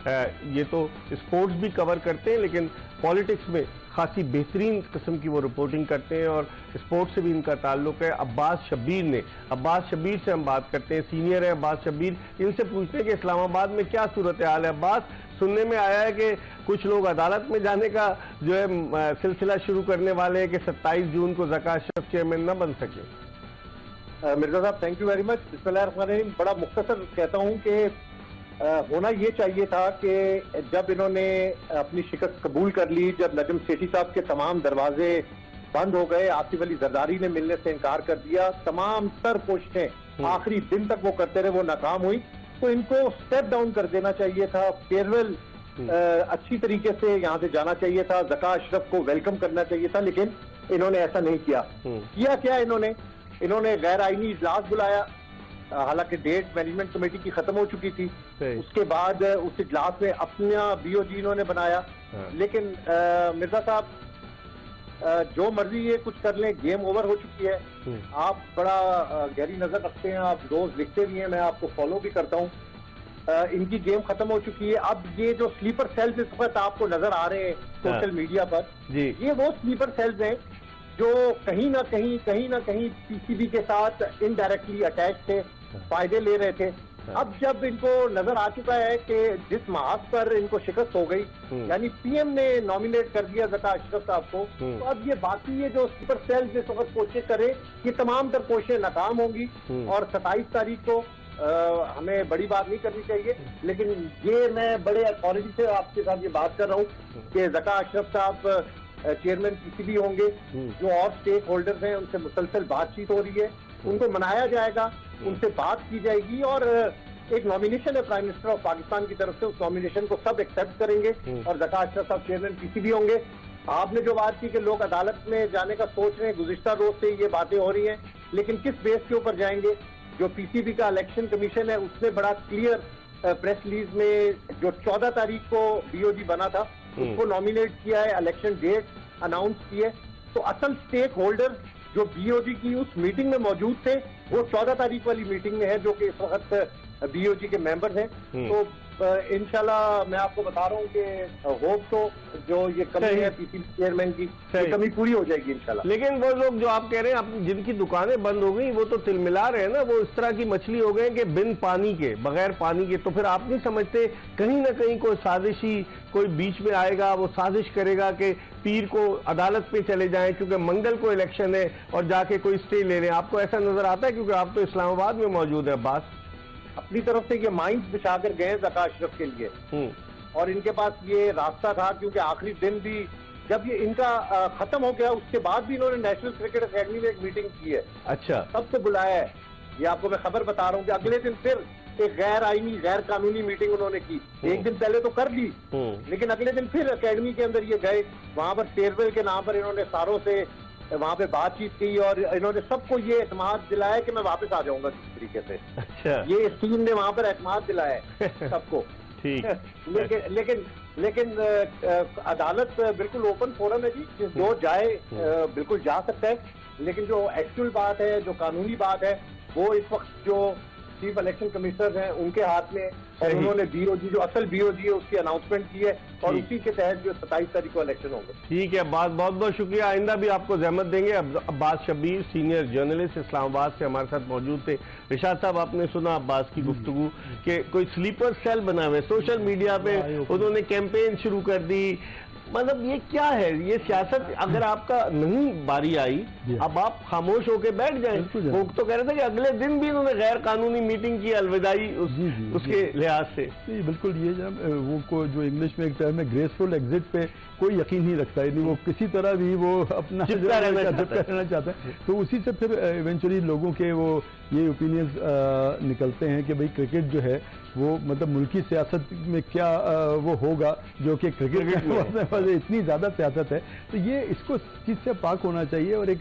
ये तो स्पोर्ट्स भी कवर करते हैं लेकिन पॉलिटिक्स में खासी बेहतरीन किस्म की वो रिपोर्टिंग करते हैं और स्पोर्ट्स से भी इनका ताल्लुक है। अब्बास शब्बीर से हम बात करते हैं, सीनियर है अब्बास शब्बीर। इनसे पूछते हैं कि इस्लामाबाद में क्या सूरत हाल है। अब्बास, सुनने में आया है कि कुछ लोग अदालत में जाने का जो है सिलसिला शुरू करने वाले हैं कि 27 जून को ज़का अशरफ चेयरमैन न बन सके। मिर्जा साहब, थैंक यू वेरी मच। बिस्मिल्लाहिर्रहमानिर्रहीम। बड़ा मुख्तसर कहता हूँ कि होना ये चाहिए था कि जब इन्होंने अपनी शिकस्त कबूल कर ली, जब नजम सेठी साहब के तमाम दरवाजे बंद हो गए, आसिफ अली जरदारी ने मिलने से इनकार कर दिया, तमाम तर कोशिशें आखिरी दिन तक वो करते रहे, वो नाकाम हुई, तो इनको स्टेप डाउन कर देना चाहिए था। फेयरवेल अच्छी तरीके से यहाँ से जाना चाहिए था, ज़का अशरफ को वेलकम करना चाहिए था, लेकिन इन्होंने ऐसा नहीं किया। क्या इन्होंने गैर आईनी इजलास बुलाया, हालांकि डेट मैनेजमेंट कमेटी की खत्म हो चुकी थी। उसके बाद उस इजलास में अपना बीओजी इन्होंने बनाया। लेकिन मिर्जा साहब, जो मर्जी ये कुछ कर लें, गेम ओवर हो चुकी है। आप बड़ा गहरी नजर रखते हैं, आप रोज लिखते भी हैं, मैं आपको फॉलो भी करता हूँ। इनकी गेम खत्म हो चुकी है। अब ये जो स्लीपर सेल्स इस वक्त आपको नजर आ रहे हैं सोशल मीडिया पर, ये वो स्लीपर सेल्स हैं जो कहीं ना कहीं पीसीबी के साथ इनडायरेक्टली अटैच थे, फायदे ले रहे थे। अब जब इनको नजर आ चुका है कि जिस महाज पर इनको शिकस्त हो गई, यानी पीएम ने नॉमिनेट कर दिया ज़का अशरफ साहब को, तो अब ये बाकी ये जो स्लीपर सेल्स जिस वक्त कोशिश करे, ये तमाम तर कोशिशें नाकाम होंगी। और 27 तारीख को हमें बड़ी बात नहीं करनी चाहिए, लेकिन ये मैं बड़े अथॉरिटी से आपके साथ ये बात कर रहा हूँ कि ज़का अशरफ साहब चेयरमैन पीसीबी होंगे। जो और स्टेक होल्डर्स हैं उनसे मुसलसल बातचीत हो रही है, उनको मनाया जाएगा, उनसे बात की जाएगी और एक नॉमिनेशन है प्राइम मिनिस्टर ऑफ पाकिस्तान की तरफ से, उस नॉमिनेशन को सब एक्सेप्ट करेंगे और ज़का अशरफ साहब चेयरमैन पीसीबी होंगे। आपने जो बात की कि लोग अदालत में जाने का सोच रहे हैं, गुज़िश्ता रोज से ये बातें हो रही हैं, लेकिन किस बेस के ऊपर जाएंगे? जो पीसीबी का इलेक्शन कमीशन है उसने बड़ा क्लियर प्रेस रिलीज में जो 14 तारीख को बीओजी बना था उसको नॉमिनेट किया है, इलेक्शन डेट अनाउंस की है। तो असल स्टेक होल्डर जो बीओजी की उस मीटिंग में मौजूद थे वो 14 तारीख वाली मीटिंग में है, जो कि इस वक्त बीओजी के मेंबर्स हैं। तो इंशाल्लाह मैं आपको बता रहा हूँ कि होप तो जो ये कमी है पीसीबी चेयरमैन की, कमी पूरी हो जाएगी इंशाल्लाह। लेकिन वो लोग जो आप कह रहे हैं जिनकी दुकानें बंद हो गई वो तो तिलमिला रहे हैं ना, वो इस तरह की मछली हो गए कि बिन पानी के, बगैर पानी के। तो फिर आप नहीं समझते कहीं ना कहीं कोई साजिशी कोई बीच में आएगा, वो साजिश करेगा कि पीर को अदालत पे चले जाएं क्योंकि मंगल को इलेक्शन है और जाके कोई स्टे ले लें? आपको ऐसा नजर आता है? क्योंकि आप तो इस्लामाबाद में मौजूद है अब्बास। अपनी तरफ से ये माइंड बिछा कर गए ज़का अशरफ के लिए और इनके पास ये रास्ता था, क्योंकि आखिरी दिन भी जब ये इनका खत्म हो गया उसके बाद भी इन्होंने नेशनल क्रिकेट अकेडमी में एक मीटिंग की है। अच्छा, सबसे बुलाया है, ये आपको मैं खबर बता रहा हूँ कि अगले दिन फिर एक गैर आईनी गैर कानूनी मीटिंग उन्होंने की। एक दिन पहले तो कर ली, लेकिन अगले दिन फिर अकेडमी के अंदर ये गए, वहां पर फेयरवेल के नाम पर इन्होंने सारों से वहां पे बातचीत की और इन्होंने सबको ये एतमाद दिलाया कि मैं वापस आ जाऊंगा किसी तरीके से। अच्छा, ये इस टीम ने वहां पर एतमाद दिलाया है सबको। ठीक लेकिन अदालत बिल्कुल ओपन फोरम है जी, जो जाए बिल्कुल जा सकता है, लेकिन जो एक्चुअल बात है, जो कानूनी बात है, वो इस वक्त जो चीफ इलेक्शन कमिश्नर हैं उनके हाथ में, और उन्होंने बीओजी जो असल बीओजी है उसकी अनाउंसमेंट की है और उसी के तहत जो 27 तारीख को इलेक्शन होंगे। ठीक है, बहुत बहुत शुक्रिया। आइंदा भी आपको जहमत देंगे। अब्बास शब्बीर सीनियर जर्नलिस्ट इस्लामाबाद से हमारे साथ मौजूद थे। रिशाद साहब, आपने सुना अब्बास की गुफ्तगू कि कोई स्लीपर सेल बना हुए, सोशल मीडिया पे उन्होंने कैंपेन शुरू कर दी। मतलब ये क्या है? ये सियासत अगर आपका नहीं बारी आई, अब आप खामोश होकर बैठ जाएं। वो तो कह रहे थे कि अगले दिन भी उन्होंने गैर कानूनी मीटिंग की, अलविदाई उसके लिहाज से। बिल्कुल, ये वो को जो इंग्लिश में एक टर्म है ग्रेसफुल एग्जिट पे कोई यकीन नहीं रखता है, वो किसी तरह भी वो अपना चिपका रहना चाहता है। तो उसी से फिर इवेंचुअली लोगों के वो ये ओपिनियंस निकलते हैं कि भाई क्रिकेट जो है वो मतलब मुल्की सियासत में क्या वो होगा, जो कि क्रिकेट में इतनी ज्यादा सियासत है। तो ये इसको चीज से पाक होना चाहिए और एक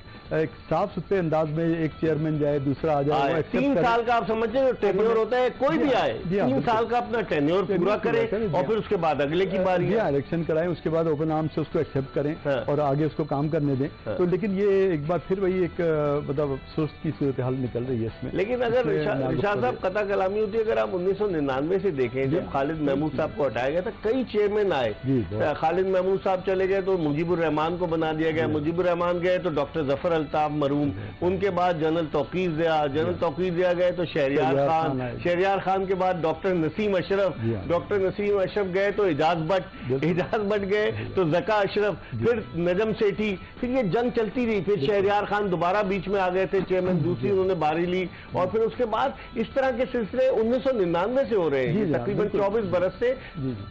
साफ सुथरे अंदाज में एक चेयरमैन जाए, दूसरा आ जाए। 3 साल का आप समझते हैं टेन्योर होता है, कोई भी आए 3 साल का अपना टेन्योर पूरा करे और फिर उसके बाद अगले की बारी इलेक्शन कराएं, उसके बाद ओपन आर्म से उसको एक्सेप्ट करें और आगे उसको काम करने दें। तो लेकिन ये एक बार फिर वही एक मतलब अफसोस की सूरत हाल निकल रही है। इसमें। लेकिन अगर इसमें रिशाद साहब कथा कलामी होती है, अगर आप 1999 से देखें जब खालिद महमूद साहब को हटाया गया था, कई चेयरमैन आए, खालिद महमूद साहब चले गए तो मुजीबुर रहमान को बना दिया गया, मुजीबुर रहमान गए तो डॉक्टर जफर अल्ताफ मरूम, उनके बाद जनरल तौकीर दिया गए तो शहरियार खान के बाद डॉक्टर नसीम अशरफ गए तो इजाज भट्ट गए तो जका अशरफ, फिर नजम सेठी, फिर ये जंग चलती रही, फिर शहरियार खान दोबारा बीच में आ गए थे चेयरमैन, दूसरी उन्होंने बारी ली, और फिर उसके बाद इस तरह के सिलसिले 1999 से हो रहे हैं, तकरीबन 24 बरस से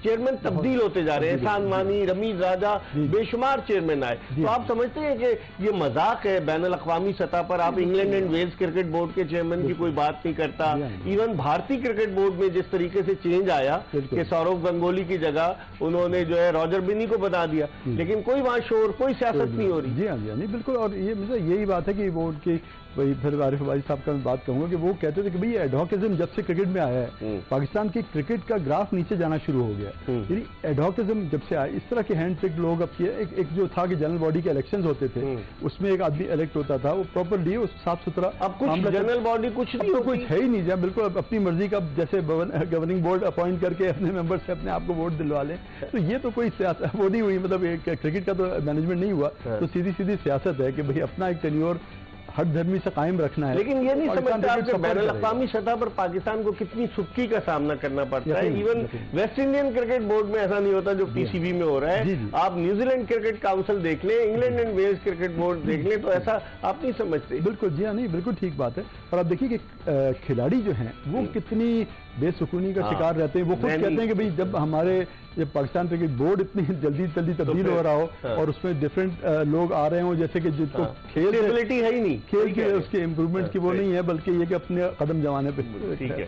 चेयरमैन तब्दील होते जा रहे हैं, एहसान मानी, रमीज राजा, बेशुमार चेयरमैन आए। तो आप समझते हैं कि ये मजाक है बैनुल अक़वामी सतह पर? आप England and Wales cricket board के चेयरमैन की कोई बात नहीं करता, इवन भारतीय क्रिकेट बोर्ड में जिस तरीके से चेंज आया कि सौरव गंगोली की जगह उन्होंने जो है रॉजर बिनी को बना दिया, लेकिन कोई वहां शोर, कोई सियासत नहीं हो रही। जी हाँ, नहीं बिल्कुल। और ये मतलब यही बात है कि बोर्ड की वही फिर आरिफ अबादी साहब का मैं बात कहूंगा कि वो कहते थे कि भाई एडहॉकिज्म जब से क्रिकेट में आया है पाकिस्तान की क्रिकेट का ग्राफ नीचे जाना शुरू हो गया। यानी एडहॉकिज्म जब से आया, इस तरह के हैंड पिक लोग अब एक जो था कि जनरल बॉडी के इलेक्शंस होते थे उसमें एक आदमी इलेक्ट होता था, वो प्रॉपरली साफ सुथरा। अब कुछ जनरल बॉडी कुछ है ही नहीं, बिल्कुल अपनी मर्जी का, जैसे गवर्निंग बोर्ड अपॉइंट करके अपने मेंबर से अपने आप को वोट दिलवा लें, तो ये तो कोई सियासत वो नहीं हुई, मतलब क्रिकेट का तो मैनेजमेंट नहीं हुआ, तो सीधी सीधी सियासत है कि भाई अपना एक टेन्योर हर धर्मी से कायम रखना है। लेकिन ये नहीं समझता आप कि बैनुल अक़वामी सतह पर पाकिस्तान को कितनी सुक्की का सामना करना पड़ता है। Even West Indian cricket board में ऐसा नहीं होता जो पीसीबी में हो रहा है। आप न्यूजीलैंड क्रिकेट काउंसिल देख लें, England and Wales cricket board देख लें, तो ऐसा आप नहीं समझते। बिल्कुल जी हाँ, नहीं बिल्कुल ठीक बात है। और आप देखिए कि खिलाड़ी जो हैं वो कितनी बेसुकूनी का शिकार रहते हैं। वो खुद कहते हैं कि भाई जब पाकिस्तान क्रिकेट बोर्ड इतनी जल्दी तब्दील हो रहा हो और उसमें डिफरेंट लोग आ रहे हो, जैसे कि जिनको खेल एबिलिटी है ही नहीं, खेल की उसके इम्प्रूवमेंट की वो नहीं है, बल्कि ये कि अपने कदम जमाने पे